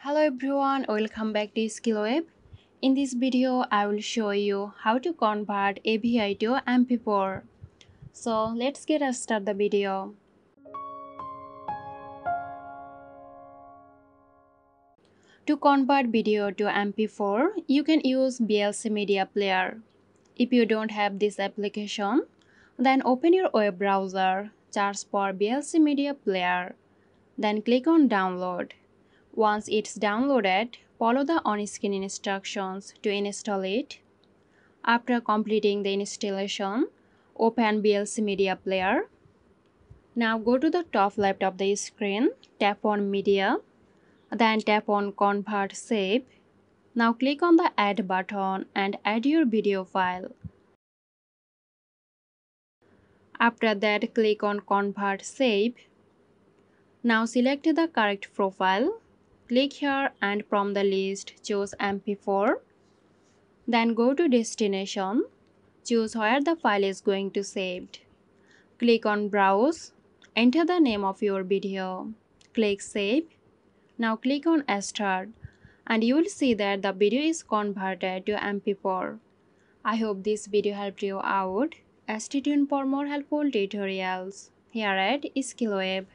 Hello everyone, welcome back to SkillWeb. In this video, I will show you how to convert AVI to MP4. So let's get started the video. To convert video to MP4, you can use VLC Media Player. If you don't have this application, then open your web browser, search for VLC Media Player, then click on Download. Once it's downloaded, follow the on-screen instructions to install it. After completing the installation, open VLC Media Player. Now go to the top left of the screen, tap on Media, then tap on Convert Save. Now click on the Add button and add your video file. After that, click on Convert Save. Now select the correct profile. Click here and from the list choose MP4. Then go to Destination. Choose where the file is going to saved. Click on Browse. Enter the name of your video. Click Save. Now click on Start and you will see that the video is converted to MP4. I hope this video helped you out. Stay tuned for more helpful tutorials here at SkillWeb.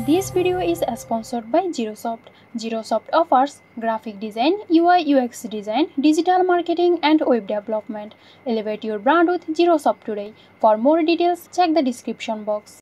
This video is sponsored by Zerosoft. Zerosoft offers graphic design, UI UX design, digital marketing and web development. Elevate your brand with Zerosoft today. For more details, check the description box.